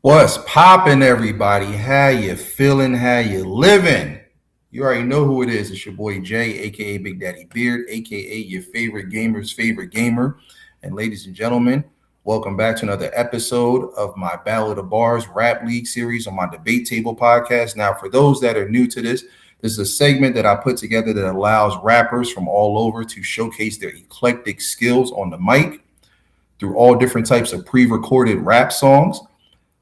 What's poppin', everybody? How you feeling? How you living? You already know who it is. It's your boy Jay, aka Big Daddy Beard, aka your favorite gamer's favorite gamer. And ladies and gentlemen, welcome back to another episode of my Battle of the Barz Rap League series on my Debate Table podcast. Now, for those that are new to this is a segment that I put together that allows rappers from all over to showcase their eclectic skills on the mic through all different types of pre-recorded rap songs.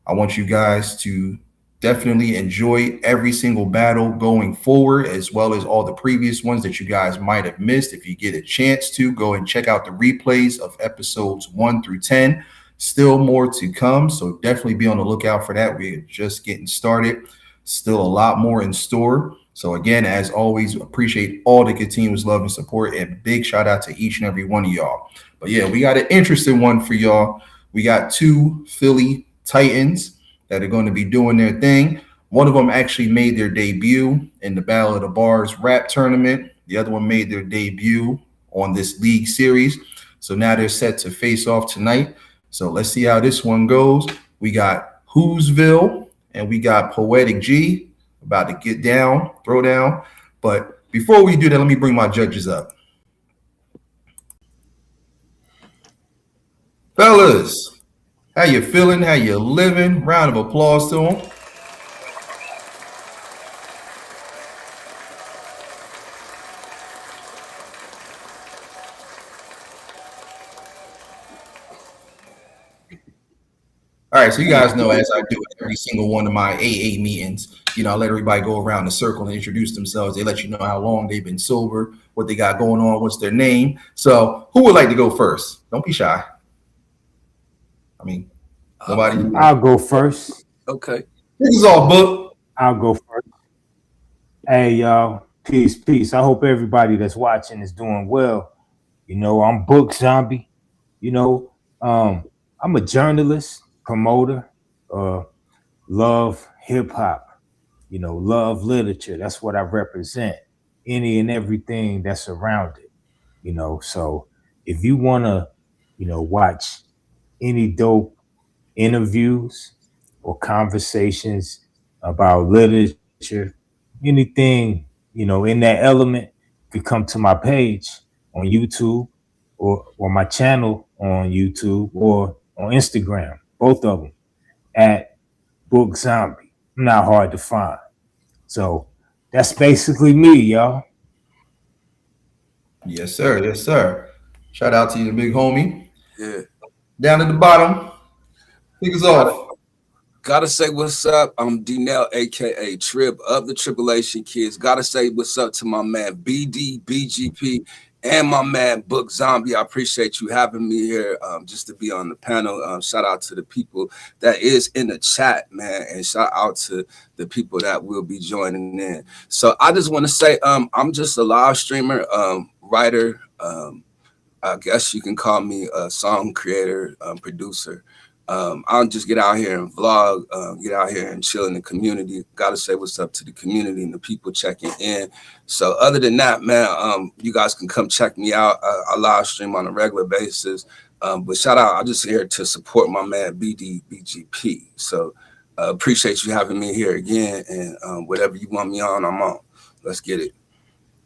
I want you guys to definitely enjoy every single battle going forward, as well as all the previous ones that you guys might have missed. If you get a chance to, go and check out the replays of episodes 1 through 10. Still more to come, so definitely be on the lookout for that. We're just getting started. Still a lot more in store. So again, as always, appreciate all the continuous love and support, and big shout out to each and every one of y'all. But yeah, we got an interesting one for y'all. We got two Philly Titans that are going to be doing their thing. One of them actually made their debut in the Battle of the Barz rap tournament. The other one made their debut on this league series. So now they're set to face off tonight. So let's see how this one goes. We got Hozville and we got Poetic G about to get down, throw down. But before we do that, let me bring my judges up. Fellas, how you feeling? How you living? Round of applause to them. All right, so you guys know, as I do at every single one of my AA meetings, I let everybody go around the circle and introduce themselves. They let you know how long they've been sober, what they got going on, what's their name. So who would like to go first? Don't be shy. I mean, nobody. I'll go first. Okay. This is all book. I'll go first. Hey, y'all. Peace. I hope everybody that's watching is doing well. I'm Book Zombie. I'm a journalist, promoter, love hip hop, love literature. That's what I represent. Any and everything that's around it. So if you want to, watch any dope interviews or conversations about literature, anything, in that element, could come to my page on YouTube or my channel on YouTube or on Instagram, both of them, at Book Zombie. I'm not hard to find. So that's basically me, y'all. Yes, sir. Yes, sir. Shout out to you, the big homie. Yeah. Down at the bottom. Kick us off. Gotta say what's up. I'm D-Nell, aka Trip of the Tribulation Kids. Gotta say what's up to my man B.D.B.G.P. and my man Book Zombie. I appreciate you having me here just to be on the panel. Shout out to the people that is in the chat, man, and shout out to the people that will be joining in. So I just want to say I'm just a live streamer, writer. I guess you can call me a song creator, producer. I'll just get out here and vlog, get out here and chill in the community. Got to say what's up to the community and the people checking in. So other than that, man, you guys can come check me out. I live stream on a regular basis. But shout out, I'm just here to support my man B.D.B.G.P. So appreciate you having me here again. And whatever you want me on, I'm on. Let's get it.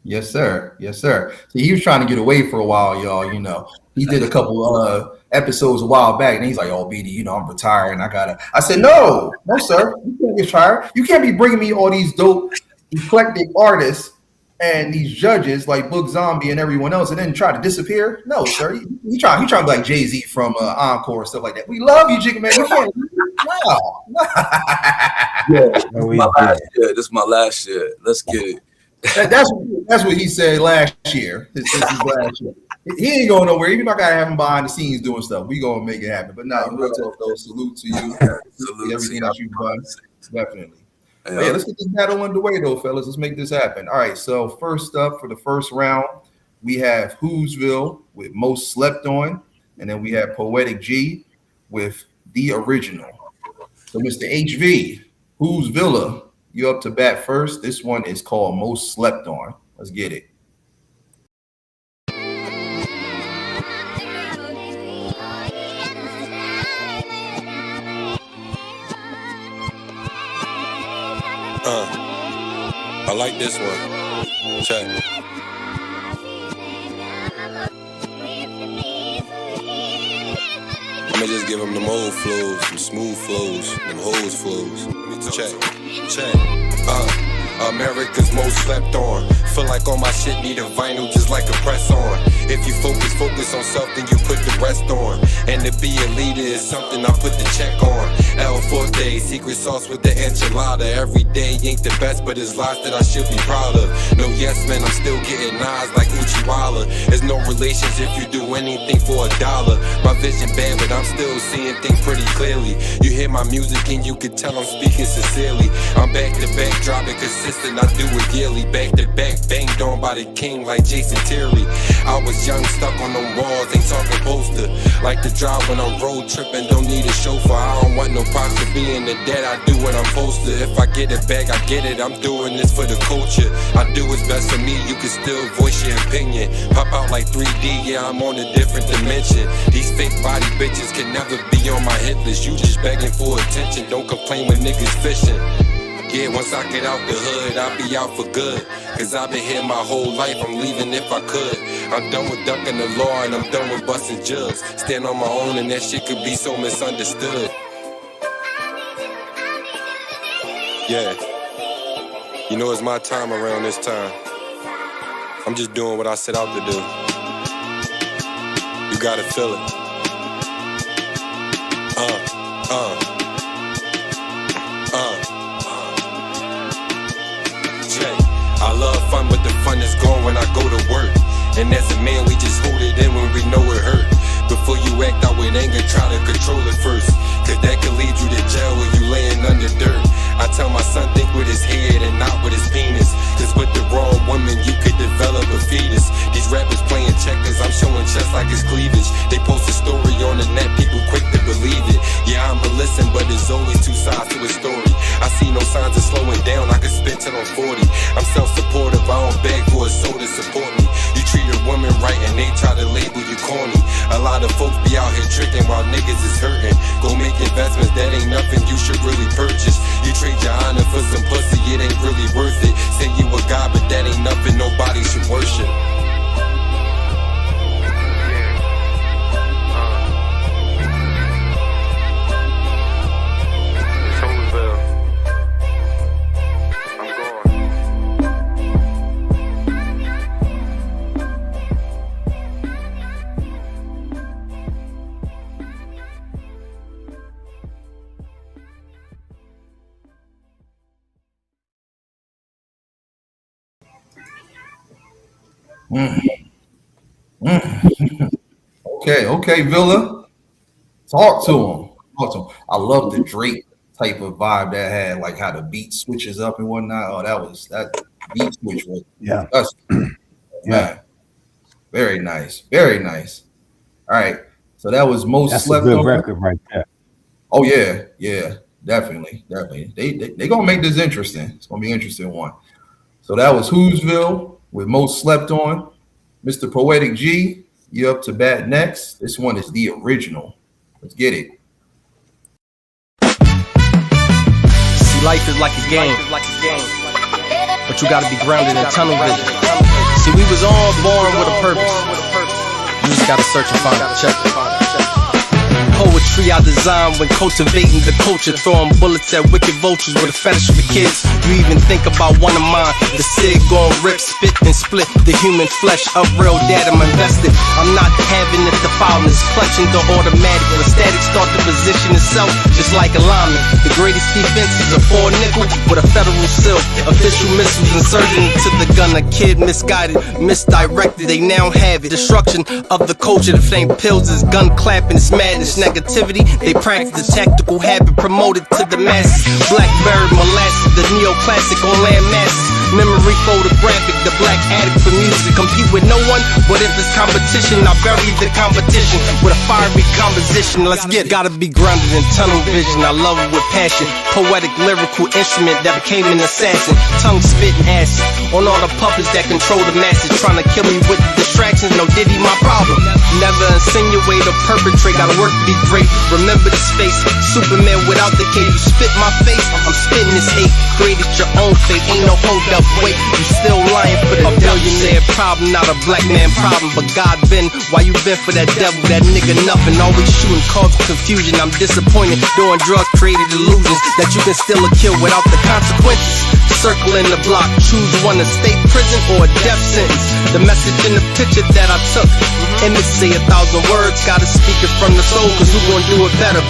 Yes, sir. Yes, sir. So he was trying to get away for a while, y'all. You know, he did a couple episodes a while back, and he's like, "Oh, BD, you know, I'm retired, and I gotta." I said, "No, no, sir. You can't get fired. You can't be bringing me all these dope, eclectic artists and these judges like Book Zombie and everyone else, and then try to disappear. No, sir. He trying to be like Jay-Z from Encore and stuff like that. We love you, Jigga Man. You can't. No. Yeah, this is my last year. Let's get it." That's what he said last year. This is last year. He ain't going nowhere. Even though I gotta have him behind the scenes doing stuff, we gonna make it happen. But no, real talk though. Salute to you. Salute everything that you've done. Definitely. Yeah, let's get this battle underway though, fellas. Let's make this happen. All right. So first up for the first round, we have Hozville with Most Slept On, and then we have Poetic G with The Original. So Mr. HV, Hozville, you up to bat first. This one is called Most Slept On. Let's get it. I like this one. Check. I'ma just give them them old flows, some smooth flows, them hose flows. Check. America's most slept on. Feel like all my shit need a vinyl just like a press on. If you focus on self, then you put the rest on. And to be a leader is something I put the check on. El Forte, secret sauce with the enchilada. Every day ain't the best, but it's lives that I should be proud of. No yes man, I'm still getting eyes like Uchiwala. There's no relations if you do anything for $1. My vision bad, but I'm still seeing things pretty clearly. You hear my music and you can tell I'm speaking sincerely. I'm back to back, dropping consistent, I do it yearly. Back to back, banged on by the king like Jason Terry. I was young, stuck on them walls, ain't talking poster. Like to drive when I'm road tripping, don't need a chauffeur. I don't want no props for being the dad, I do what I'm supposed to. If I get it back, I get it, I'm doing this for the culture. I do what's best for me, you can still voice your opinion. Pop out like 3D, yeah, I'm on a different dimension. These fake body bitches can never be on my hit list. You just begging for attention, don't complain when niggas fishing. Yeah, once I get out the hood, I'll be out for good. Cause I've been here my whole life, I'm leaving if I could. I'm done with ducking the law and I'm done with busting jugs. Stand on my own and that shit could be so misunderstood. Yeah, you know it's my time around this time. I'm just doing what I set out to do. You gotta feel it. I love fun, but the fun is gone when I go to work. And as a man, we just hold it in when we know it hurt. Before you act out with anger, try to control it first. Cause that could lead you to jail when you laying under dirt. I tell my son, think with his head and not with his penis. Cause with the wrong woman, you could develop a fetus. These rappers playing checkers, I'm showing chest like it's cleavage. They post a story on the net, people quick to believe it. Yeah, I'ma listen, but there's always two sides to a story. I see no signs of slowing down, I could spit till I'm 40. I'm self-supportive, I don't beg for a soul to support me. You treat a woman right and they try to label you corny. A lot of folks be out here tricking while niggas is hurting. Go make investments, that ain't nothing you should really purchase. You trade your honor for some pussy, it ain't really worth it. Say you a god, but that ain't nothing nobody should worship. Okay, Villa. Talk to him. I love the Drake type of vibe that had, like how the beat switches up and whatnot. Oh, that beat switch was man. Very nice. Very nice. All right. So that was most That's slept a good on record right there. Oh yeah, definitely. They gonna make this interesting. It's gonna be an interesting one. So that was Hozville with most slept on. Mr. Poetic G, you up to bat next. This one is the original. Let's get it. See, life is like a game, but you gotta be grounded in tunnel vision. See, we was all born with a purpose. You just gotta search and find it. Check it. Poetry I designed when cultivating the culture, throwing bullets at wicked vultures with a fetish for kids. You even think about one of mine, the Sig gon' rip, spit and split the human flesh of real dad. I'm invested. I'm not having it, the foulness, clutching the automatic. The static start to position itself just like alignment. The greatest defense is a 4 nickel with a federal seal. Official missiles inserted into the gun. A kid misguided, misdirected. They now have it. Destruction of the culture. The flame pills is gun clapping. It's madness. Negativity, they practice the tactical habit promoted to the masses. Blackberry molasses, the neoclassic on land masses. Memory photographic, the black addict for music. Compete with no one, but if it's competition, I bury the competition with a fiery composition. Let's get it. Gotta be grounded in tunnel vision. I love it with passion. Poetic lyrical instrument that became an assassin. Tongue spitting acid on all the puppets that control the masses. Trying to kill me with distractions. No Diddy, my problem. Never insinuate or perpetrate. Gotta work to be great. Remember the space. Superman without the cape. You spit my face, I'm spitting this hate. Created your own fate. Ain't no hold up. Wait, you still lying for the billionaire problem. Not a black man problem, but God been. Why you been for that devil? That nigga nothing. Always shooting, causing confusion. I'm disappointed. Doing drugs created illusions that you can steal or kill without the consequences. Circle in the block. Choose one, a state prison or a death sentence. The message in the picture that I took. Image say 1,000 words. Gotta speak it from the soul, cause who gon' do it better?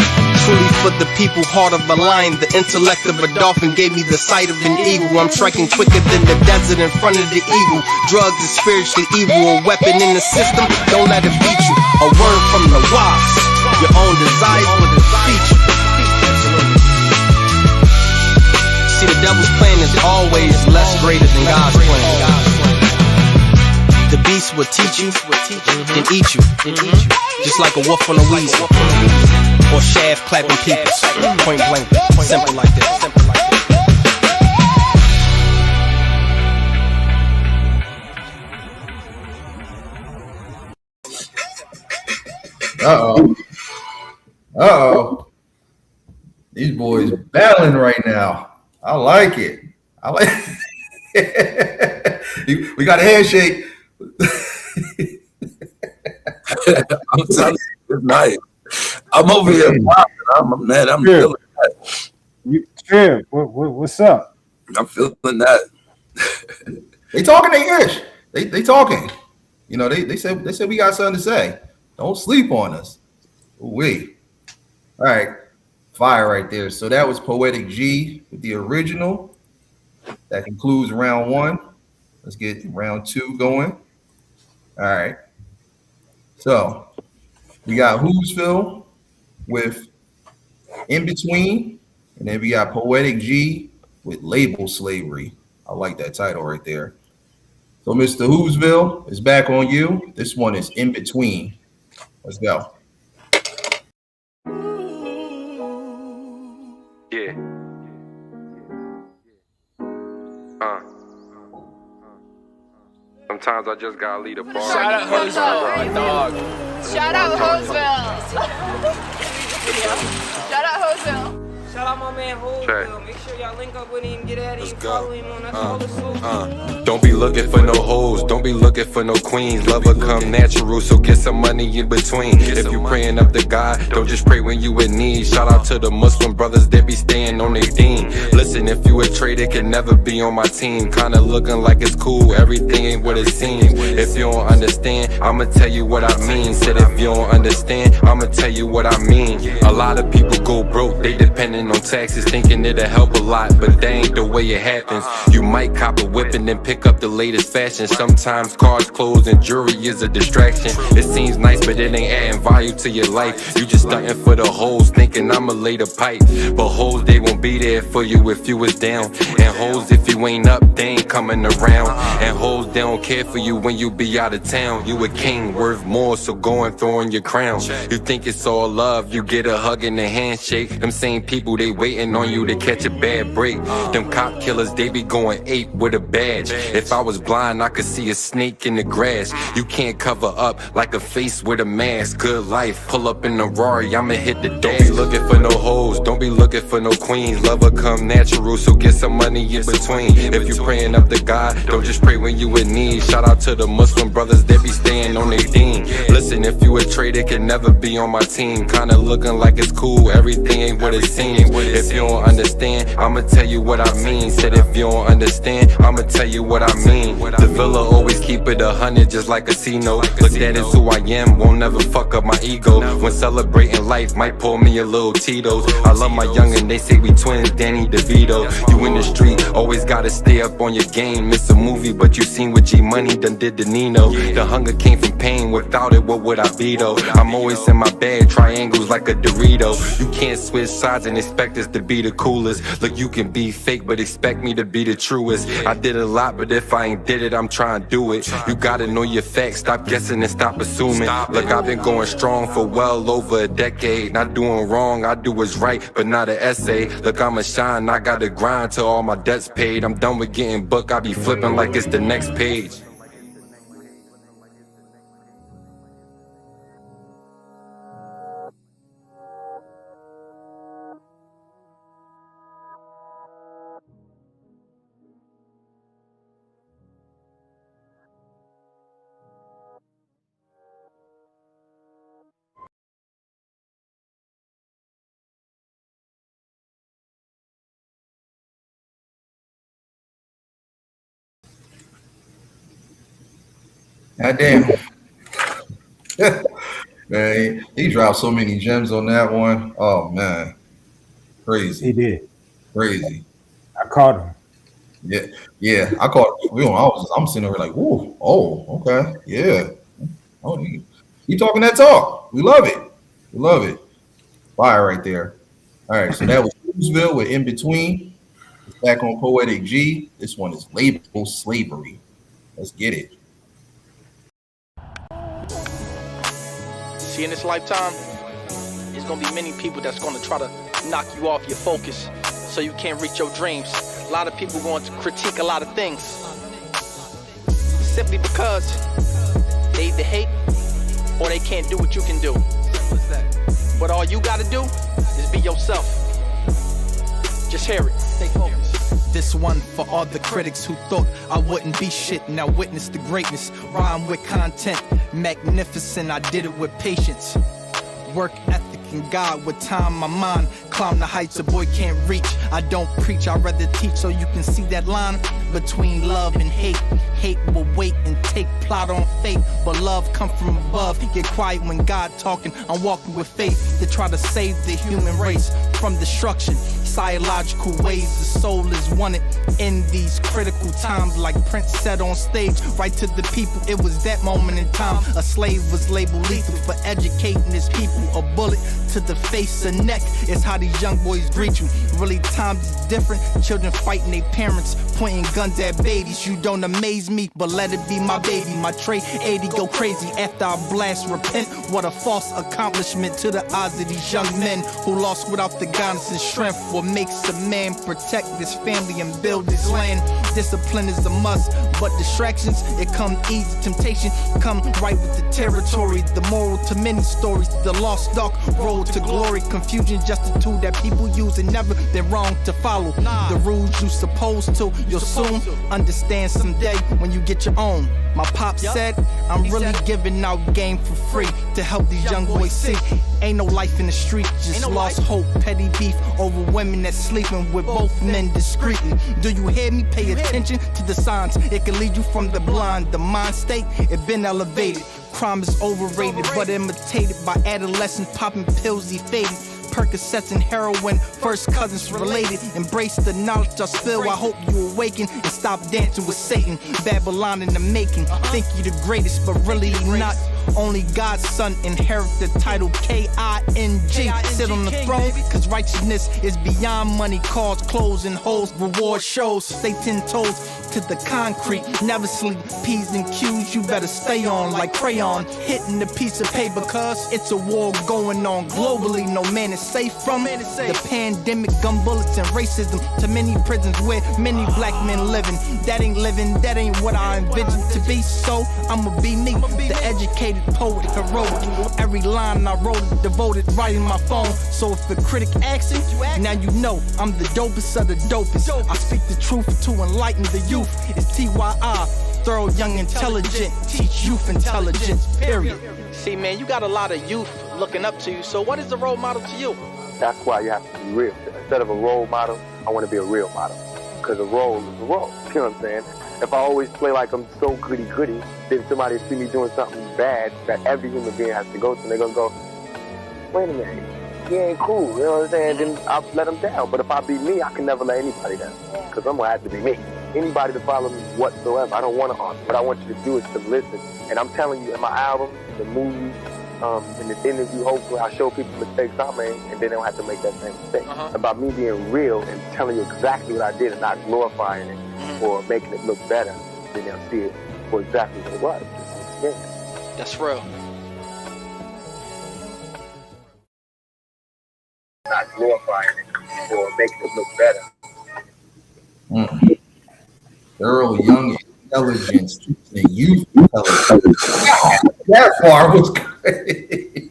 Truly for the people, heart of a lion. The intellect of a dolphin gave me the sight of an eagle. I'm striking quicker than the desert in front of the eagle. Drugs is spiritually evil. A weapon in the system, don't let it beat you. A word from the wasp. Your own desires will defeat you. See, the devil's plan is always less greater than God's plan. The beast will teach you and eat you, just like a wolf on a weasel, or shaft clapping people. Point blank, simple like that. Uh-oh. These boys battling right now. I like it. We got a handshake. I'm telling you, good night. I'm over here. I'm feeling that. What's up? I'm feeling that. They talking English. They talking. You know, they said we got something to say. Don't sleep on us. Wait. All right. Fire right there. So that was Poetic G with the original. That concludes round 1. Let's get round 2 going. All right. So we got Hozville with In Between, and then we got Poetic G with Label Slavery. I like that title right there. So Mr. Hozville is back on you. This one is In Between. Let's go. Yeah. Sometimes I just gotta lead a bar. Shout out Hozville, my dog. Shout out Hozville. Shout out Hozville. Shout out my man Hozville. Make sure y'all link up with him, get at him, follow him on that Don't be looking for no hoes, don't be looking for no queens. Love will come natural, so get some money in between. If you praying up to God, don't just pray when you in need. Shout out to the Muslim brothers that be staying on their deen. Listen, if you a trader, can never be on my team. Kinda looking like it's cool, everything ain't what it seems. If you don't understand, I'ma tell you what I mean. Said if you don't understand, I'ma tell you what I mean. A lot of people go broke, they depending on taxes, thinking it'll help a lot, but that ain't the way it happens. You might cop a whip and then pick pick up the latest fashion. Sometimes cars, clothes, and jewelry is a distraction. It seems nice, but it ain't adding value to your life. You just stunting for the hoes, thinking I'ma lay the pipe. But hoes, they won't be there for you if you was down. And hoes, if you ain't up, they ain't coming around. And hoes, they don't care for you when you be out of town. You a king, worth more, so go and throw in your crown. You think it's all love, you get a hug and a handshake. Them same people, they waiting on you to catch a bad break. Them cop killers, they be going ape with a badge. If I was blind, I could see a snake in the grass. You can't cover up like a face with a mask. Good life, pull up in the Rari, I'ma hit the dash. Don't be looking for no hoes, don't be looking for no queens. Love will come natural, so get some money in between. If you praying up to God, don't just pray when you in need. Shout out to the Muslim brothers that be staying on their deen. Listen, if you a traitor, can never be on my team. Kinda looking like it's cool, everything ain't what it seems. If you don't understand, I'ma tell you what I mean. Said if you don't understand, I'ma tell you what I mean. The villa always keep it 100, just like a C-note. Look, that is who I am, won't never fuck up my ego. When celebrating life, might pour me a little Tito's. I love my youngin', they say we twins, Danny DeVito. You in the street, always gotta stay up on your game. Miss a movie, but you seen what G-Money done did to Nino. The hunger came from pain, without it, what would I be though? I'm always in my bag, triangles like a Dorito. You can't switch sides and expect us to be the coolest. Look, you can be fake, but expect me to be the truest. I did a lot, but if I ain't did it, I'm trying to do it. You gotta know your facts, stop guessing and stop assuming. Look, I've been going strong for well over a decade. Not doing wrong, I do what's right, but not an essay. Look, I'ma shine, I gotta grind till all my debts paid. I'm done with getting booked, I be flipping like it's the next page. God damn. Man, he dropped so many gems on that one. Oh man. Crazy. He did. Crazy. I caught him. Yeah. I caught I'm sitting over like, whoa, oh, okay. Yeah. Oh, he talking that talk. We love it. We love it. Fire right there. All right, so that was Hozville with In Between. It's back on Poetic G. This one is labeled Slavery. Let's get it. See, in this lifetime, there's gonna be many people that's gonna try to knock you off your focus so you can't reach your dreams. A lot of people going to critique a lot of things simply because they either hate or they can't do what you can do. But all you gotta do is be yourself. Just hear it. Stay focused. This one for all the critics who thought I wouldn't be shit. Now witness the greatness. Rhyme with content. Magnificent, I did it with patience. Work ethic and God with time, my mind. Climb the heights a boy can't reach. I don't preach, I'd rather teach so you can see that line between love and hate. Hate will wait and take plot on fate, but love come from above. Get quiet when God talking. I'm walking with faith to try to save the human race from destruction. Psychological ways, the soul is wanted in these critical times. Like Prince said on stage, right to the people, it was that moment in time. A slave was labeled lethal for educating his people. A bullet to the face and neck is how these young boys greet you. Really, times is different. Children fighting their parents, pointing guns at babies. You don't amaze me, but let it be my baby. My tray 80 go crazy after I blast repent. What a false accomplishment to the eyes of these young men who lost without the guidance and strength. What makes a man protect his family and build his land? Discipline is a must, but distractions, it come easy. Temptation come right with the territory. The moral to many stories, the lost dark road to glory. Confusion just a tool that people use and never been wrong to follow. The rules you supposed to, you'll soon understand someday when you get your own. My pop said, I'm really giving out game for free to help these young boys see. Ain't no life in the street, just lost hope, petty beef over women that's sleeping with both men discreetly. Do you hear me? Pay attention to the signs. It can lead you from the blind. The mind state, it been elevated. Crime is overrated, but imitated by adolescents popping pills, he faded. Percocets and heroin, first cousins related. Embrace the knowledge I spill. I hope you awaken and stop dancing with Satan. Babylon in the making. Think you the greatest, but really not. Only God's son inherit the title K-I-N-G. Sit on the throne, cause righteousness is beyond money, cars, clothes, and hoes. Reward shows, stay 10 toes to the concrete. Never sleep, P's and Q's, you better stay on like crayon. Hitting the piece of paper, cause it's a war going on globally. No man is safe from the pandemic, gun bullets, and racism. To many prisons where many black men living. That ain't living, that ain't what I envisioned to be. So I'ma be me, the educated poet, heroic. Every line I wrote is devoted, writing my phone. So if the critic asks it, now you know I'm the dopest of the dopest. I speak the truth to enlighten the youth. It's TYI, thorough, young, intelligent. Teach youth intelligence, period. See, man, you got a lot of youth looking up to you. So what is a role model to you? That's why you have to be real. Instead of a role model, I want to be a real model. Because a role is a role. You know what I'm saying? If I always play like I'm so goody-goody, then somebody see me doing something bad that every human being has to go through, and they're going to go, wait a minute, he ain't cool, you know what I'm saying? Then I'll let him down. But if I be me, I can never let anybody down, because I'm going to have to be me. Anybody to follow me whatsoever, I don't want to argue. What I want you to do is to listen. And I'm telling you, in my album, the movie, in this interview, hopefully I show people mistakes I made, and then they don't have to make that same mistake. About me being real and telling you exactly what I did and not glorifying it or making it look better, then they'll see it for exactly what it was. Just an experience. That's real. Not glorifying it or making it look better. Thorough, young, intelligence, and youth intelligence. That part was crazy.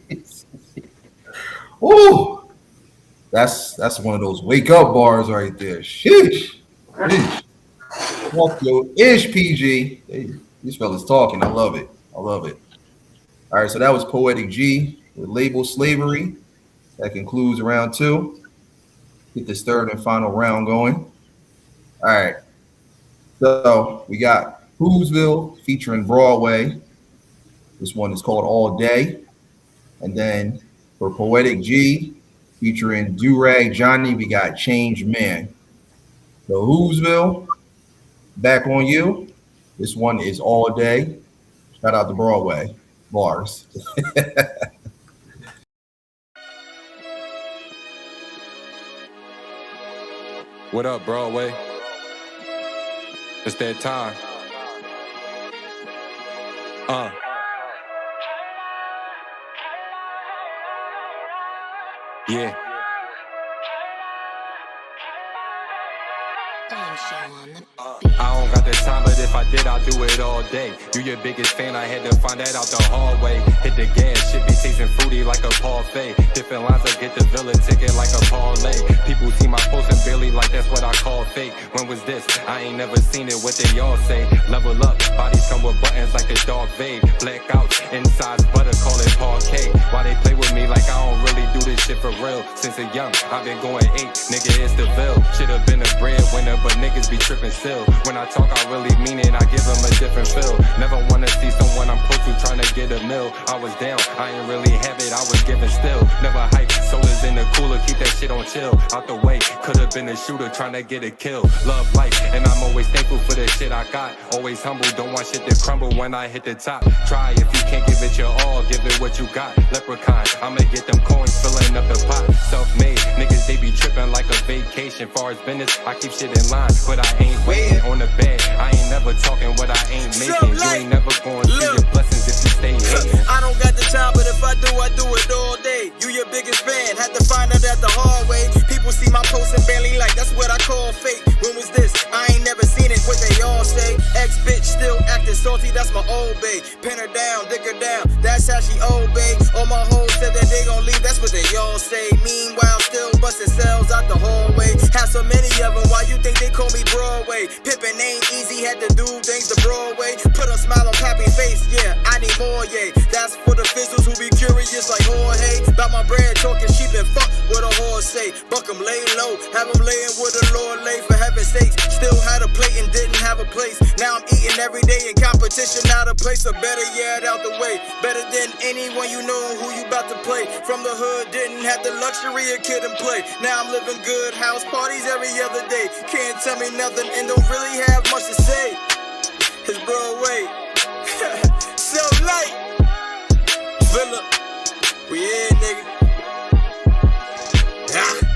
Ooh, that's one of those wake up bars right there. Sheesh. Walk your ish, PG. Hey, these fellas talking. I love it. All right, so that was Poetic G with Label Slavery. That concludes round 2. Get this third and final round going. All right. So we got Hozville featuring Broadway. This one is called All Day. And then for Poetic G featuring Durag Johnny, we got Change Man. So Hozville, back on you. This one is All Day. Shout out to Broadway. Bars. What up, Broadway? It's that time. Yeah. I don't got the time, but if I did, I'd do it all day. You your biggest fan, I had to find that out the hallway. Hit the gas, shit be tasting fruity like a parfait. Different lines, I get the villa ticket like a parlay. People see my post and barely like that's what I call fake. When was this? I ain't never seen it, what they all say. Level up, bodies come with buttons like the dog Vape. Blackouts, insides butter, call it parquet. Why they play with me like I don't really do this shit for real? Since a young, I've been going 8, nigga, it's the Ville. Should've been a breadwinner, but niggas be tripping still. When I talk, I really mean it, I give them a different feel. Never wanna see someone I'm close to trying to get a meal. I was down, I ain't really have it, I was giving still. Never hype, sodas in the cooler, keep that shit on chill. Out the way, could've been a shooter trying to get a kill. Love life, and I'm always thankful for the shit I got. Always humble, don't want shit to crumble when I hit the top. Try if you can't give it your all, give it what you got. Leprechaun, I'ma get them coins, filling up the pot. Self-made, niggas they be tripping like a vacation. Far as business, I keep shit in line, but I ain't waiting on the bed. I ain't never talking what I ain't making. You ain't never going to see your blessings if you stay hating. I don't got the time, but if I do it all day. You your biggest fan, had to find out at the hard way. People see my posts and barely like, that's what I call fake. When was this? I ain't never seen it, what they all say. Ex-bitch still acting salty, that's my old bae. Pin her down, dick her down, that's how she obey. All my hoes said that they gon' leave, that's what they all say. Meanwhile, still busting cells out the hallway. Have so many of them, why you think they call me Broadway? Pippin' ain't easy, had to do things the Broadway. Put a smile on Pappy's face, yeah, I need more, yeah. That's for the fizzles who be curious like Jorge. About my bread, talking sheep and fuck what a horse say. Buck 'em lay low, have 'em laying with a Lord lay for heaven's sakes. Still had a plate and didn't have have a place. Now I'm eating every day in competition, out of place, or better yet, out the way. Better than anyone you know who you about to play. From the hood, didn't have the luxury of kid and play. Now I'm living good, house parties every other day. Can't tell me nothing and don't really have much to say. It's Broadway. So light. Villa. We here, nigga. Ah.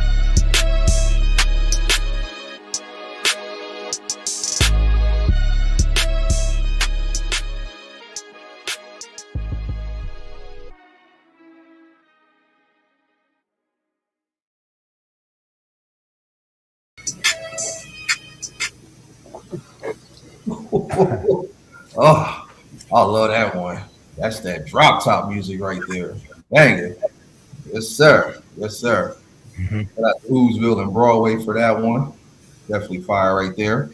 Oh, I love that one. That's that drop top music right there. Dang it. Yes, sir. Yes, sir. Shout out to Hozville and Broadway for that one. Definitely fire right there.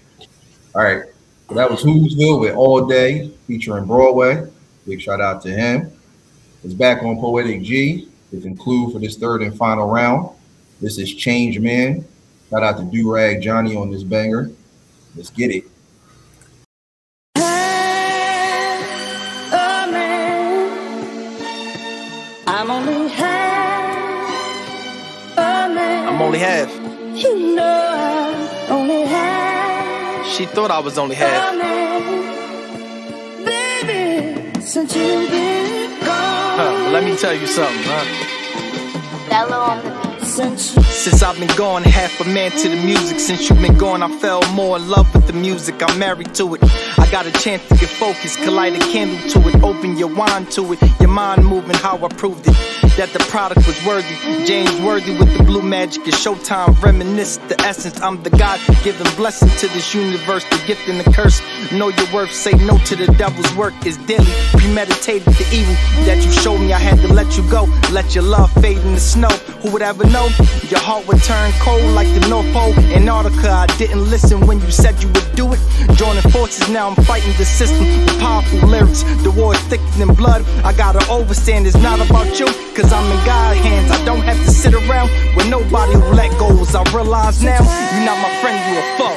All right. So that was Hozville with All Day featuring Broadway. Big shout out to him. It's back on Poetic G to conclude for this third and final round. This is Change Man. Shout out to Do-Rag Johnny on this banger. Let's get it. I'm only half a man. I'm only half. You know I'm only half. She thought I was only half. A man. Baby, since you've been gone. But let me tell you something, Bello on the beat. Since I've been gone, half a man to the music. Since you've been gone, I fell more in love with the music. I'm married to it. I got a chance to get focused, could light a candle to it, open your wine to it, your mind moving how I proved it, that the product was worthy. James Worthy with the blue magic is showtime, reminisce the essence. I'm the God-given blessing to this universe, the gift and the curse. Know your worth, say no to the devil's work. Is daily premeditated the evil that you showed me. I had to let you go, let your love fade in the snow. Who would ever know? Your heart would turn cold like the North Pole. Antarctica, I didn't listen when you said you would do it. Joining forces, now I'm fighting the system with powerful lyrics. The war is thicker than blood. I gotta overstand, it's not about you, cause I'm in God's hands. I don't have to sit around with nobody who let go. As I realize now, you're not my friend, you a foe.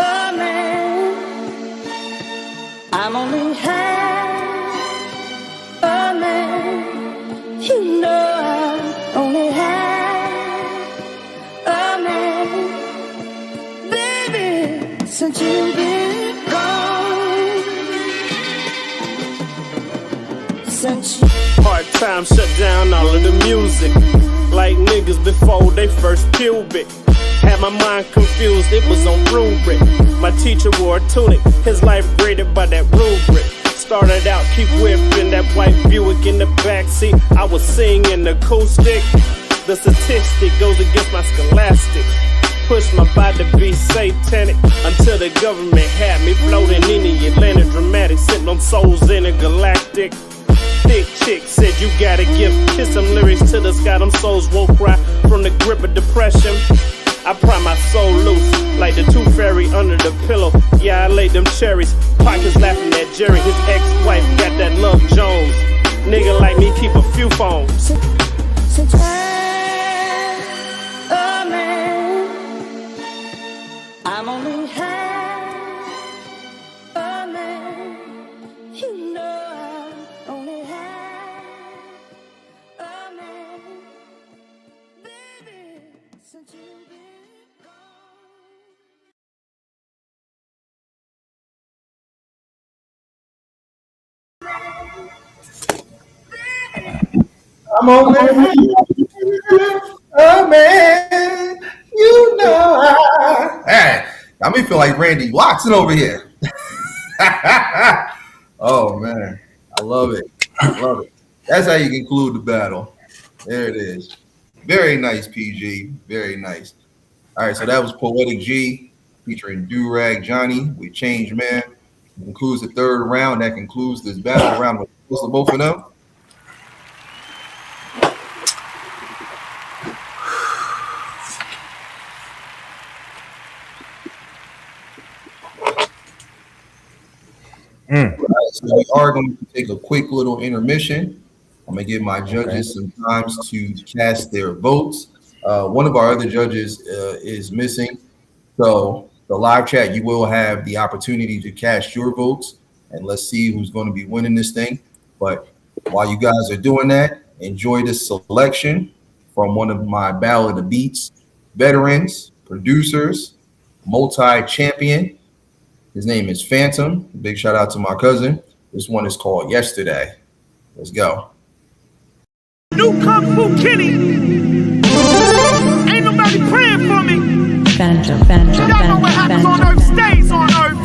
A man. I'm only half a man. You know I'm only half a man. Baby, since you've been gone. Since you Hard time shut down all of the music, like niggas before they first pubic. Had my mind confused, it was on rubric. My teacher wore a tunic, his life graded by that rubric. Started out, keep whipping that white Buick in the backseat. I was singing acoustic. The statistic goes against my scholastics. Push my body to be satanic until the government had me floating in the Atlantic dramatic, sitting on souls in a galactic. Thick chick said you gotta give, kiss some lyrics to the sky, them souls won't cry from the grip of depression. I pry my soul loose like the tooth fairy under the pillow. Yeah, I laid them cherries. Pockets laughing at Jerry, his ex-wife got that Love Jones. Nigga like me keep a few phones. Since I'm a man, I'm only half a man. You know I'm only half a man. Baby, since you've been I'm only a man. You know. Hey, got me feel like Randy Watson over here. Oh man, I love it. I love it. That's how you conclude the battle. There it is. Very nice, PG. Very nice. All right, so that was Poetic G featuring Do-Rag Johnny with Change Man. It concludes the third round. That concludes this battle round with both of them. Right, so we are going to take a quick little intermission. I'm going to give my judges some time to cast their votes. One of our other judges is missing, so the live chat, you will have the opportunity to cast your votes, and let's see who's going to be winning this thing. But while you guys are doing that, enjoy this selection from one of my Battle of the Beats veterans, producers, multi-champion. His name is Phantom. Big shout out to my cousin. This one is called Yesterday. Let's go. New Kung Fu Kitty. Ain't nobody praying for me. Phantom. Y'all know what happens on Earth stays on Earth.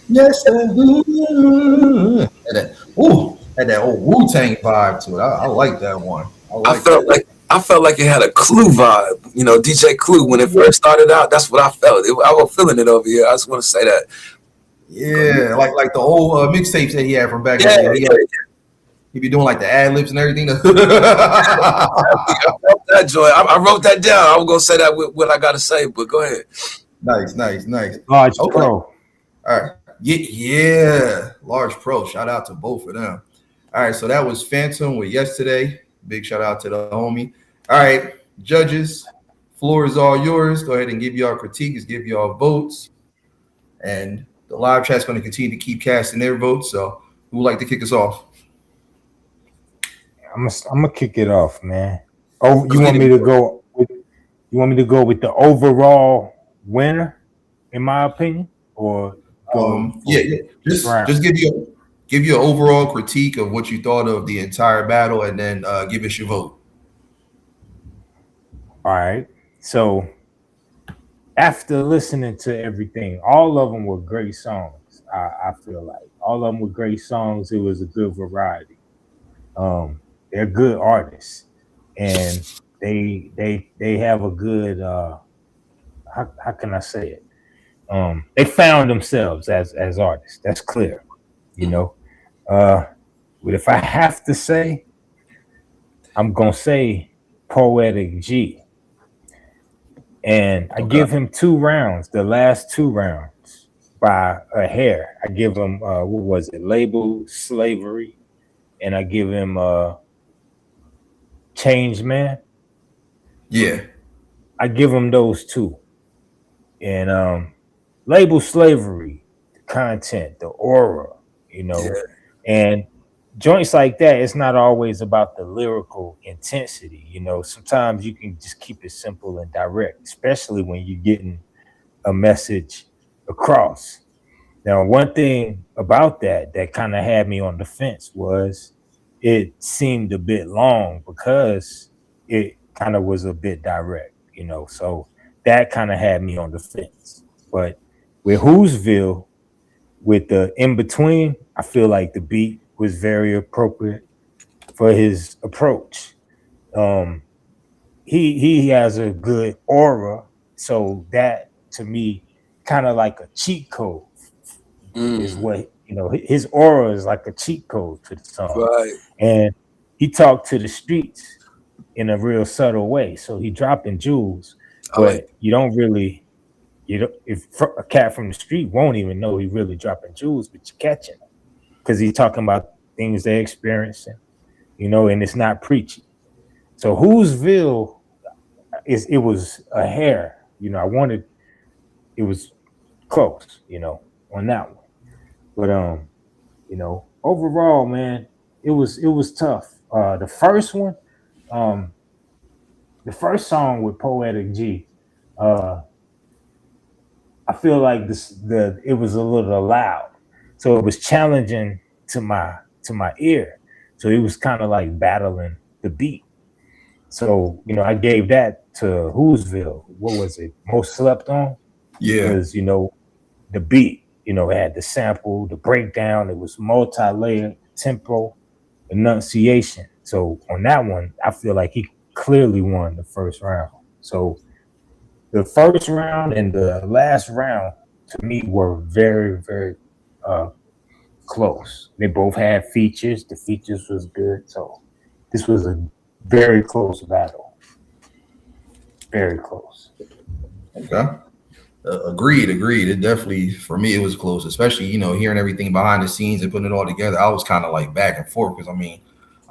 Yes, had that old Wu-Tang vibe to it. I like that one. I felt like it had a Clue vibe. You know, DJ Clue when it first started out. That's what I felt. I was feeling it over here. I just want to say that. Yeah, like the old mixtapes that he had from back then. He'd be doing like the ad libs and everything. I felt that joy. I wrote that down. I was gonna say that with what I gotta say, but go ahead. Nice. Large Pro. All right. Yeah, Large Pro. Shout out to both of them. All right, so that was Phantom with Yesterday. Big shout out to the homie. All right, judges, floor is all yours. Go ahead and give y'all critiques, give y'all votes. And the live chat's going to continue to keep casting their votes. So who would like to kick us off? I'm gonna kick it off, man. Oh, you want me to go with the overall winner, in my opinion, or just give you an overall critique of what you thought of the entire battle, and then give us your vote. All right. So after listening to everything, all of them were great songs. I feel like all of them were great songs. It was a good variety. They're good artists, and they have a good how can I say it? They found themselves as artists. That's clear, you know. But if I have to say, I'm gonna say Poetic G, and I give him 2 rounds. The last 2 rounds by a hair. I give him what was it? Label Slavery, and I give him Change Man. Yeah, I give him those 2, and Label Slavery, the content, the aura, you know, and joints like that. It's not always about the lyrical intensity, you know. Sometimes you can just keep it simple and direct, especially when you're getting a message across. Now, one thing about that kind of had me on the fence was it seemed a bit long because it kind of was a bit direct, you know, so that kind of had me on the fence. But with Hozville, with the in between, I feel like the beat was very appropriate for his approach. He has a good aura, so that to me kind of like a cheat code is what, you know, his aura is like a cheat code to the song. Right. And he talked to the streets in a real subtle way, so he dropping jewels, but you don't really, if a cat from the street won't even know he really dropping jewels, but you catch him because he's talking about things they're experiencing, you know, and it's not preachy. So Hozville it was a hair, you know. It was close, you know, on that one. But you know, overall, man, it was tough. The first one, the first song with Poetic G, I feel like it was a little loud, so it was challenging to my ear. So it was kind of like battling the beat. So you know, I gave that to Hozville. What was it? Most slept on, Yeah. because you know the beat. You know, it had the sample, the breakdown. It was multi-layered, tempo, enunciation. So on that one, I feel like he clearly won the first round. So the first round and the last round to me were very, very close. They both had features. The features was good. So this was a very close battle. Very close. Okay. Agreed. It definitely, for me, it was close, especially, you know, hearing everything behind the scenes and putting it all together. I was kind of like back and forth because, I mean,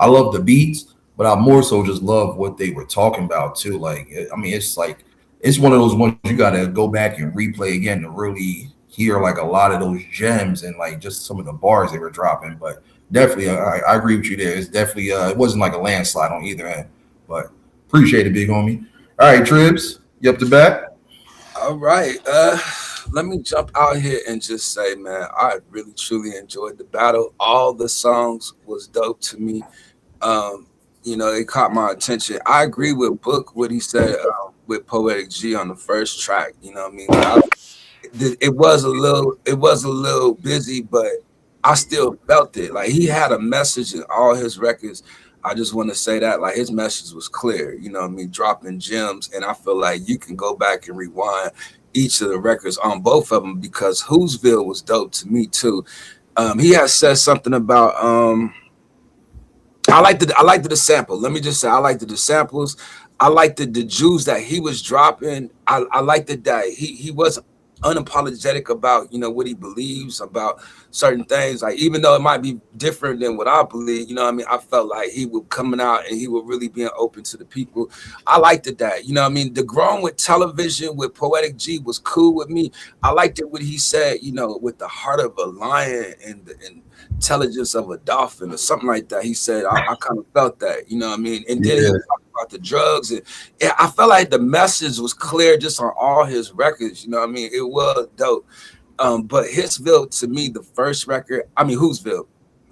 I love the beats, but I more so just love what they were talking about too. Like, I mean, it's like, it's one of those ones you got to go back and replay again to really hear like a lot of those gems and like just some of the bars they were dropping. But definitely, I agree with you there. It's definitely, it wasn't like a landslide on either end, but appreciate it, big homie. All right, Tribs, you up to bat? All right. Let me jump out here and just say, man, I really truly enjoyed the battle. All the songs was dope to me. You know, it caught my attention. I agree with Book what he said with Poetic G on the first track. You know what I mean? Like, it was a little busy, but I still felt it. Like he had a message in all his records. I just want to say that like his message was clear, you know what I mean, dropping gems. And I feel like you can go back and rewind each of the records on both of them because Hozville was dope to me too. He has said something about I liked the sample. Let me just say I liked the samples. I liked the Jews that he was dropping. I liked that he was unapologetic about, you know, what he believes about certain things. Like even though it might be different than what I believe, you know what I mean? I felt like he was coming out and he was really being open to the people. I liked that, you know what I mean? The Grown with Television with Poetic G was cool with me. I liked it what he said, you know, with the heart of a lion and the intelligence of a dolphin or something like that. He said, I kind of felt that, you know what I mean? And then he was talking about the drugs. And I felt like the message was clear just on all his records, you know what I mean? It was dope. But Hozville, to me, the first record, Hozville,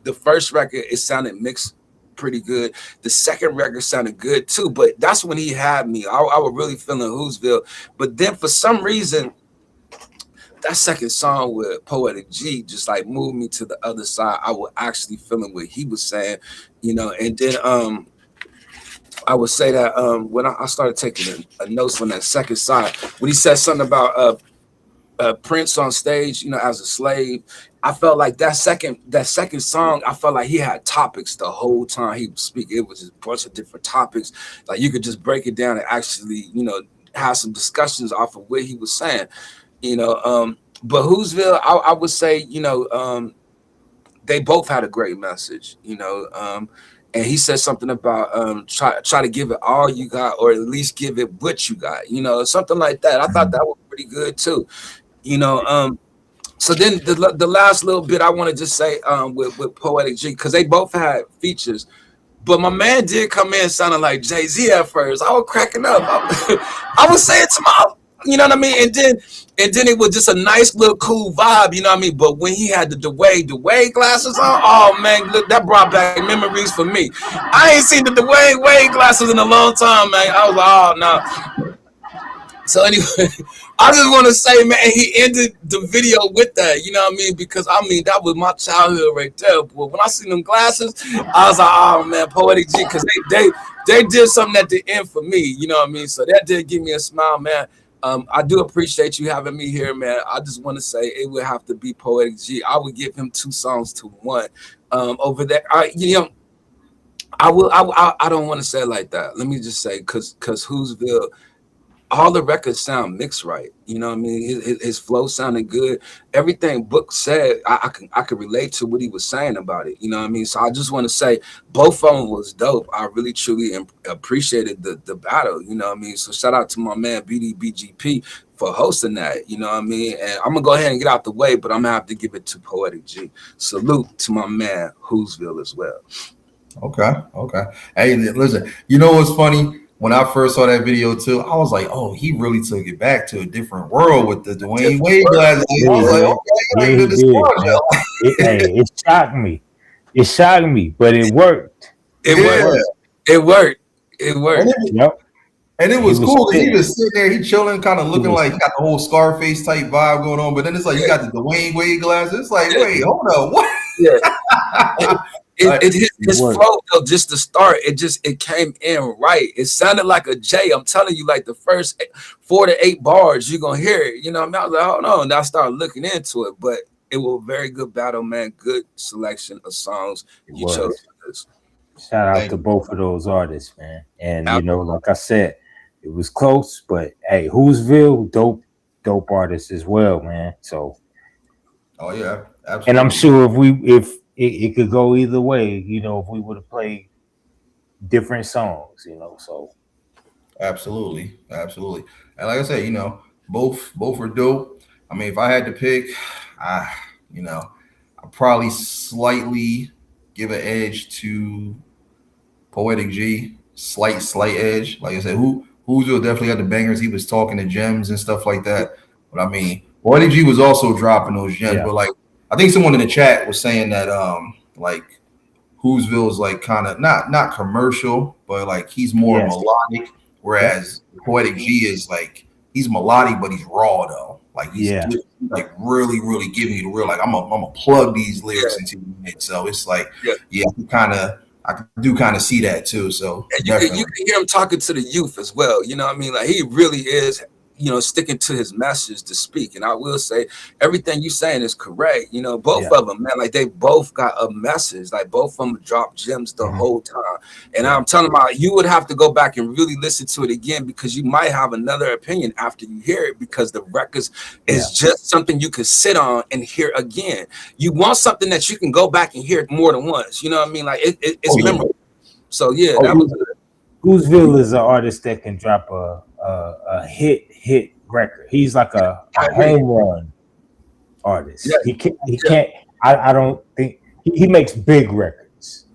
the first record, it sounded mixed pretty good. The second record sounded good too, but that's when he had me. I was really feeling Hozville. But then for some reason, that second song with Poetic G just like moved me to the other side. I was actually feeling what he was saying, you know, and then I would say that when I started taking a notes on that second side, when he said something about Prince on stage, you know, as a slave, I felt like that second song, I felt like he had topics the whole time he was speaking. It was just a bunch of different topics. Like you could just break it down and actually, you know, have some discussions off of what he was saying, you know. But Hozville, I would say, you know, they both had a great message, you know. And he said something about try to give it all you got, or at least give it what you got, you know, something like that. I thought that was pretty good too, you know. So then the last little bit I want to just say with Poetic G, because they both had features, but my man did come in sounding like Jay-Z at first. I was cracking up. I was saying to my, you know what I mean? And then it was just a nice little cool vibe, you know what I mean? But when he had the Dwayne glasses on, oh man, look, that brought back memories for me. I ain't seen the Dwayne glasses in a long time, man. I was like, oh no. So anyway, I just want to say, man, he ended the video with that, you know what I mean? Because I mean, that was my childhood right there. But when I seen them glasses, I was like, oh man, Poetic G, because they did something at the end for me, you know what I mean? So that did give me a smile, man. I do appreciate you having me here, man. I just want to say it would have to be Poetic G. I would give him 2 songs to 1 over there. You know, I don't want to say it like that. Let me just say, because Hozville, all the records sound mixed right. You know what I mean? His flow sounded good. Everything Book said, I could relate to what he was saying about it. You know what I mean? So I just want to say both of them was dope. I really truly appreciated the battle. You know what I mean? So shout out to my man B.D.B.G.P. for hosting that. You know what I mean? And I'm gonna go ahead and get out the way, but I'm gonna have to give it to Poetic G. Salute to my man Hozville as well. Okay. Hey, listen, you know what's funny? When I first saw that video too, I was like, "Oh, he really took it back to a different world with the Dwayne Wade glasses." I was like, "Okay, he did, it shocked me. It shocked me, but it worked. It worked. And it was cool. He was sitting there, he chilling, kind of looking like he got the whole Scarface type vibe going on. But then it's like you got the Dwayne Wade glasses. It's like, wait, hold on, what? Yeah. His flow though, just to start, it came in right. It sounded like a J. I'm telling you, like the first 4 to 8 bars, you're gonna hear it. You know what I mean? I was like, hold on. And I started looking into it, but it was a very good battle, man. Good selection of songs you chose for this. Shout out to both of those artists, man. And you know, like I said, it was close, but hey, Hozville, dope artist as well, man. So yeah, absolutely. And I'm sure if it could go either way, you know, if we would have played different songs, you know. So absolutely. And like I said, you know, both are dope. I mean, if I had to pick, I'd probably slightly give an edge to Poetic G, slight edge. Like I said, Hozville definitely had the bangers. He was talking to gems and stuff like that. But I mean, Poetic G was also dropping those gems. But like, I think someone in the chat was saying that like Hozville is like kind of not commercial, but like he's more melodic, whereas Poetic G is like he's melodic, but he's raw though. Like he's like really giving you the real. Like I'm gonna plug these lyrics into it. So it's like I do kind of see that too. So you can hear him talking to the youth as well. You know what I mean? Like he really is, you know, sticking to his message to speak. And I will say everything you saying is correct. You know, both of them, man, like they both got a message. Like both of them dropped gems the whole time. And I'm telling you, you would have to go back and really listen to it again because you might have another opinion after you hear it because the records is just something you can sit on and hear again. You want something that you can go back and hear more than once. You know what I mean? Like it's memorable. So yeah, that was good. Hozville is an artist that can drop a hit record. He's like a home run artist. He can't. I don't think he makes big records.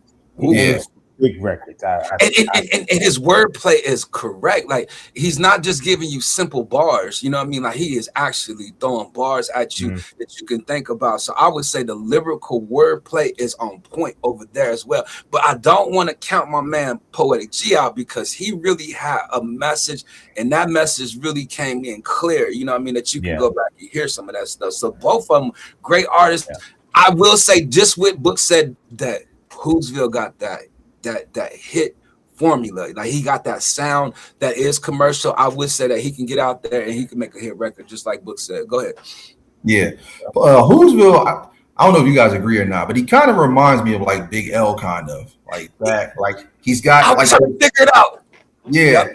Big records. And his wordplay is correct. Like he's not just giving you simple bars. You know what I mean? Like he is actually throwing bars at you that you can think about. So I would say the lyrical wordplay is on point over there as well. But I don't want to count my man Poetic G out because he really had a message, and that message really came in clear. You know what I mean? That you can go back and hear some of that stuff. So both of them great artists. I will say just what Book said that Hozville got that hit formula. Like he got that sound that is commercial. I would say that he can get out there and he can make a hit record just like Book said. Go ahead. Yeah. Hozville, I don't know if you guys agree or not, but he kind of reminds me of like Big L kind of like that. Like he's got I was trying to figure it out. Yeah.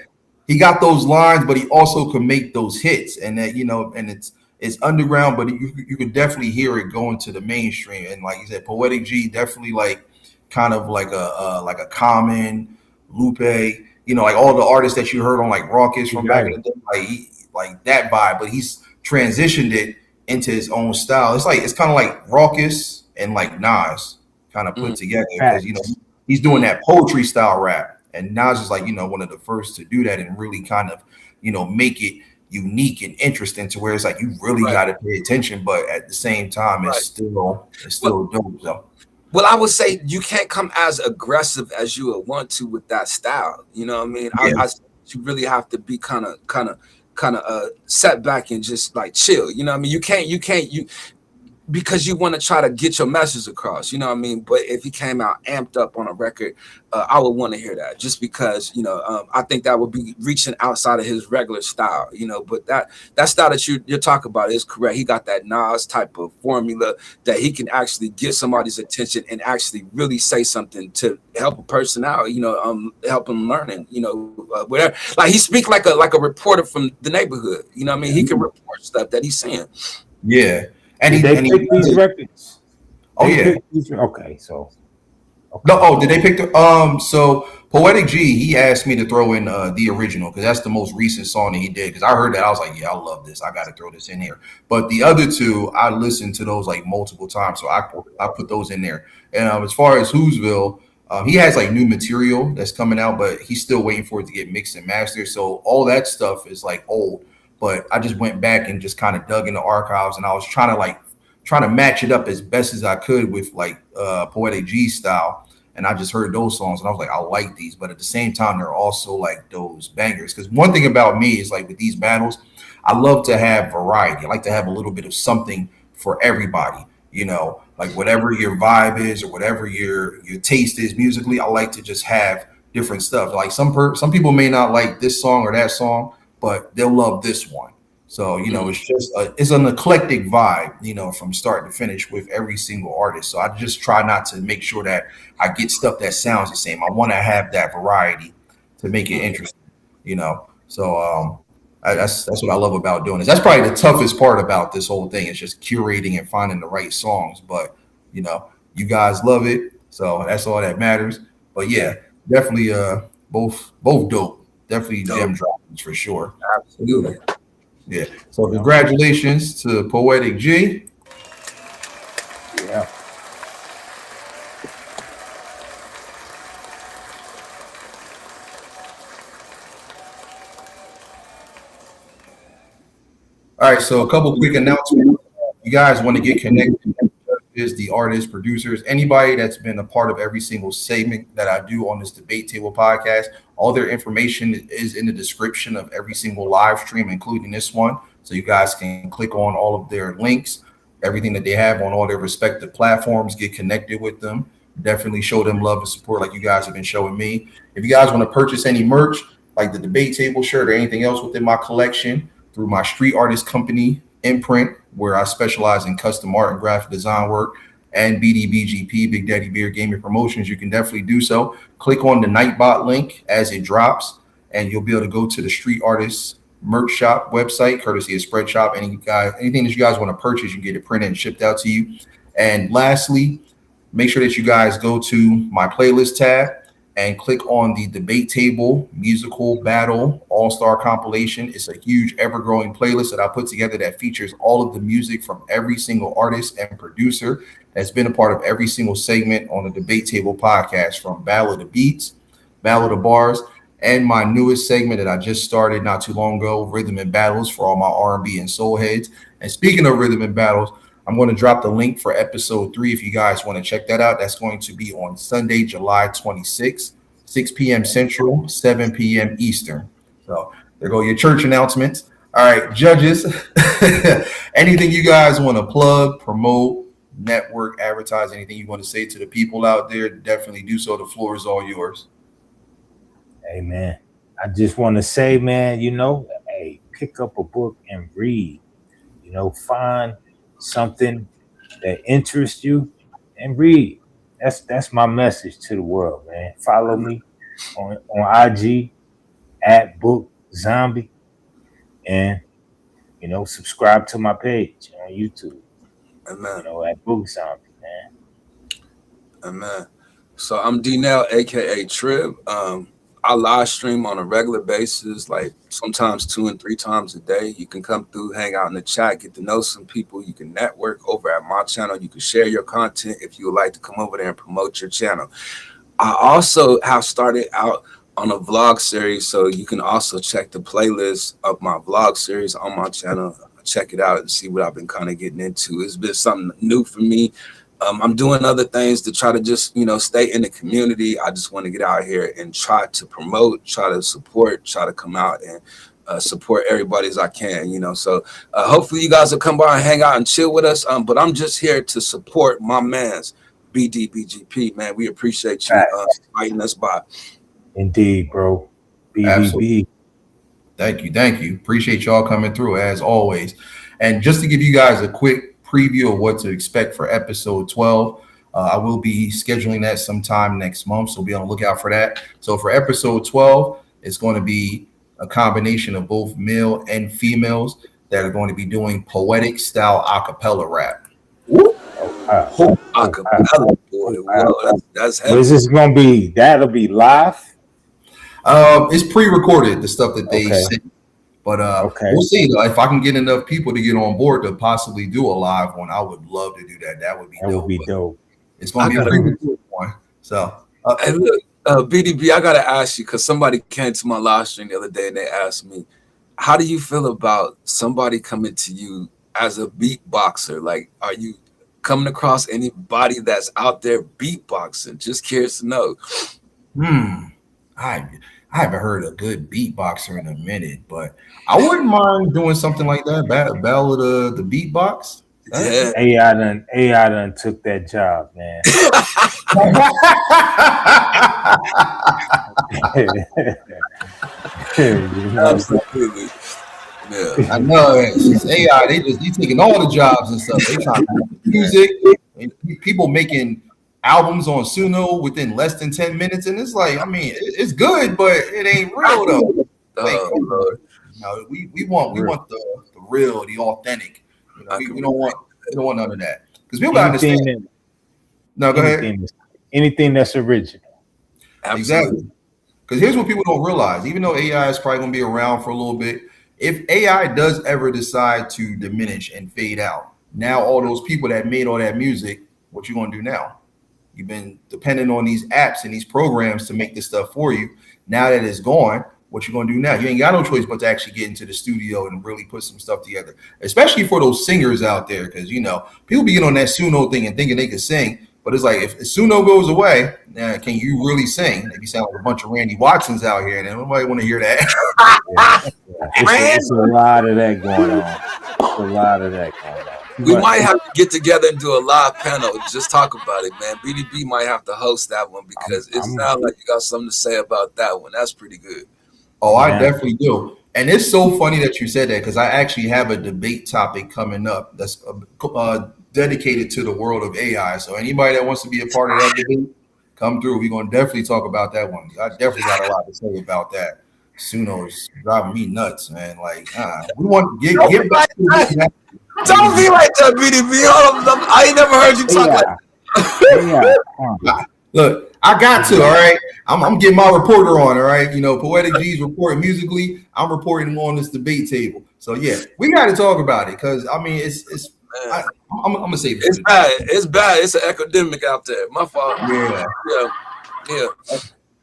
He got those lines, but he also can make those hits and that, you know, and it's underground, but you can definitely hear it going to the mainstream. And like you said, Poetic G definitely like kind of like a Common, Lupe, you know, like all the artists that you heard on like Raucous from back in the day, like that vibe, but he's transitioned it into his own style. It's kind of like Raucous and like Nas kind of put together because you know he's doing that poetry style rap, and Nas is like, you know, one of the first to do that and really kind of, you know, make it unique and interesting to where it's like you really got to pay attention, but at the same time it's still dope. So. Well, I would say you can't come as aggressive as you would want to with that style. You know what I mean? I you really have to be kind of set back and just like chill. You know what I mean? You because you want to try to get your message across, you know what I mean? But if he came out amped up on a record, I would want to hear that, just because, you know, I think that would be reaching outside of his regular style, you know. But that style that you're talking about is correct. He got that Nas type of formula that he can actually get somebody's attention and actually really say something to help a person out, you know, help him learning, you know, whatever. Like he speak like a reporter from the neighborhood, you know what I mean? He can report stuff that he's saying. Yeah. And did they pick these records? Oh yeah. Okay, so no. Oh, did they pick the So Poetic G, he asked me to throw in the original because that's the most recent song that he did. Because I heard that, I was like, yeah, I love this. I got to throw this in here. But the other two, I listened to those like multiple times, so I put those in there. And as far as Hozville, he has like new material that's coming out, but he's still waiting for it to get mixed and mastered. So all that stuff is like old. But I just went back and just kind of dug in the archives, and I was trying to match it up as best as I could with like Poetic G style. And I just heard those songs and I was like, I like these, but at the same time, they're also like those bangers. Because one thing about me is like with these battles, I love to have variety. I like to have a little bit of something for everybody, you know, like whatever your vibe is or whatever your taste is musically. I like to just have different stuff. Like some people may not like this song or that song, but they'll love this one. So, you know, it's just it's an eclectic vibe, you know, from start to finish with every single artist. So I just try not to make sure that I get stuff that sounds the same. I want to have that variety to make it interesting, you know. So that's what I love about doing this. That's probably the toughest part about this whole thing. It's just curating and finding the right songs. But, you know, you guys love it. So that's all that matters. But yeah, definitely both dope. Definitely gem drops for sure. Absolutely. Yeah. So congratulations to Poetic G. Yeah. All right. So a couple quick announcements. You guys want to get connected is the artists, producers, anybody that's been a part of every single segment that I do on this debate table podcast. All their information is in the description of every single live stream, including this one. So you guys can click on all of their links, everything that they have on all their respective platforms, get connected with them. Definitely show them love and support like you guys have been showing me. If you guys want to purchase any merch, like the debate table shirt or anything else within my collection, through my street artist company, Imprint, where I specialize in custom art and graphic design work, and B.D.B.G.P, Big Daddy Beard Gaming Promotions, you can definitely do so. Click on the Nightbot link as it drops, and you'll be able to go to the Street Artists merch shop website, courtesy of Spread Shop. Anything that you guys want to purchase, you can get it printed and shipped out to you. And lastly, make sure that you guys go to my playlist tab and click on the Debate Table Musical Battle All-Star Compilation. It's a huge ever-growing playlist that I put together that features all of the music from every single artist and producer that's been a part of every single segment on the Debate Table podcast, from Battle of the Beats, Battle of the Barz, and my newest segment that I just started not too long ago, Rhythm and Battles, for all my R&B and soul heads. And speaking of Rhythm and Battles, I'm going to drop the link for episode 3 if you guys want to check that out. That's going to be on Sunday, July 26th, 6 p.m. Central, 7 p.m. Eastern. So there go your church announcements. All right, judges, anything you guys want to plug, promote, network, advertise, anything you want to say to the people out there, definitely do so. The floor is all yours. Hey, man, I just want to say, man, you know, hey, pick up a book and read. You know, find something that interests you and read. That's my message to the world, man. Follow me on IG at Book Zombie, and you know, subscribe to my page on YouTube. Amen. You know, at Book Zombie, man. Amen. So I'm D-Nell, aka Trib. I live stream on a regular basis, like sometimes 2 and 3 times a day. You can come through, hang out in the chat, get to know some people. You can network over at my channel. You can share your content if you would like to come over there and promote your channel. I also have started out on a vlog series, so you can also check the playlist of my vlog series on my channel. Check it out and see what I've been kind of getting into. It's been something new for me. I'm doing other things to try to just, you know, stay in the community. I just want to get out here and try to promote, try to support, try to come out and support everybody as I can, you know. So hopefully you guys will come by and hang out and chill with us. But I'm just here to support my man's B.D.B.G.P. Man, we appreciate you inviting us by. Indeed, bro. B.D.B. Thank you. Appreciate y'all coming through as always. And just to give you guys a quick preview of what to expect for episode 12, I will be scheduling that sometime next month, so be on the lookout for that. So for episode 12, it's going to be a combination of both male and females that are going to be doing poetic style acapella rap. Acapella, boy. Wow, that's heavy. Is this going to be, that'll be live? It's pre-recorded, the stuff that they sent. But we'll see. If I can get enough people to get on board to possibly do a live one, I would love to do that. That would be dope. It's going to be a pre-recorded one. So, hey, look, BDB, I got to ask you, because somebody came to my live stream the other day and they asked me, how do you feel about somebody coming to you as a beatboxer? Like, are you coming across anybody that's out there beatboxing? Just curious to know. I haven't heard a good beatboxer in a minute, but I wouldn't mind doing something like that. Battle of the Beatbox. Yeah. AI done took that job, man. Absolutely. Yeah. I know it's AI. They taking all the jobs and stuff. They trying to make music and people making albums on Suno within less than 10 minutes, and it's like, I mean, it's good, but it ain't real though. No, we want the real, the authentic. You know, we don't want none of that, because people gotta understand. No, go ahead. Anything that's original. Exactly. Because here's what people don't realize: even though AI is probably gonna be around for a little bit, if AI does ever decide to diminish and fade out, now all those people that made all that music, what you gonna do now? You've been dependent on these apps and these programs to make this stuff for you. Now that it's gone, what you gonna do now? You ain't got no choice but to actually get into the studio and really put some stuff together, especially for those singers out there. Because, you know, people be getting on that Suno thing and thinking they can sing, but it's like, if Suno goes away, can you really sing? If you sound like a bunch of Randy Watsons out here, then nobody want to hear that. It's a lot of that going on. We might have to get together and do a live panel. Just talk about it, man. BDB might have to host that one, because it sounds like you got something to say about that one. That's pretty good. Oh, I definitely do. And it's so funny that you said that, because I actually have a debate topic coming up that's dedicated to the world of AI. So anybody that wants to be a part of that debate, come through. We're going to definitely talk about that one. I definitely got a lot to say about that. Suno is driving me nuts, man. Like, we want to get back to that. Don't be like that, BDB. I ain't never heard you talk like that. Look, I got to, all right? I'm getting my reporter on, all right? You know, Poetic G's reporting musically. I'm reporting on this debate table. So, yeah, we got to talk about it, because, I mean, I'm going to say this. It's bad. It's an epidemic out there. My fault. Yeah.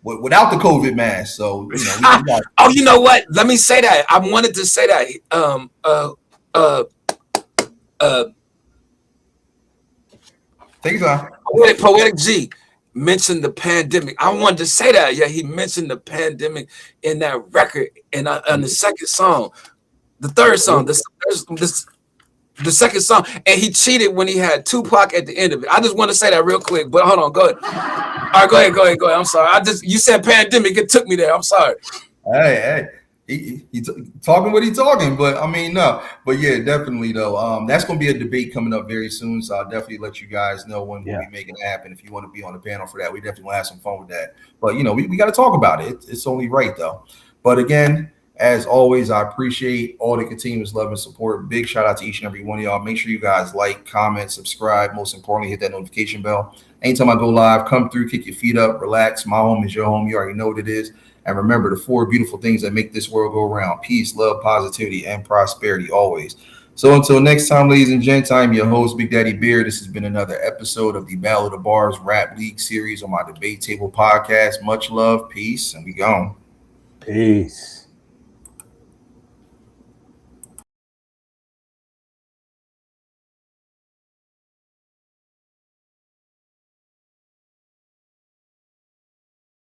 Without the COVID mask. So, you know. Oh, you know what? Let me say that. I wanted to say that. Take your time. Poetic G mentioned the pandemic. I wanted to say that. Yeah, he mentioned the pandemic in that record, and on the second song, the third song, the second song, and he cheated when he had Tupac at the end of it. I just want to say that real quick, but hold on, go ahead. All right, go ahead. I'm sorry. You said pandemic, it took me there. I'm sorry. Hey. He talking what he talking, but I mean, no, but yeah, definitely though. That's going to be a debate coming up very soon, so I'll definitely let you guys know when we'll be making it happen. If you want to be on the panel for that, we definitely will have some fun with that. But you know, we got to talk about it. It's only right though. But again, as always, I appreciate all the continuous love and support. Big shout out to each and every one of y'all. Make sure you guys like, comment, subscribe. Most importantly, hit that notification bell. Anytime I go live, come through, kick your feet up, relax. My home is your home. You already know what it is. And remember the 4 beautiful things that make this world go around: peace, love, positivity, and prosperity always. So until next time, ladies and gents, I'm your host, Big Daddy Beard. This has been another episode of the Battle of the Barz Rap League series on my Debate Table podcast. Much love, peace, and we gone. Peace.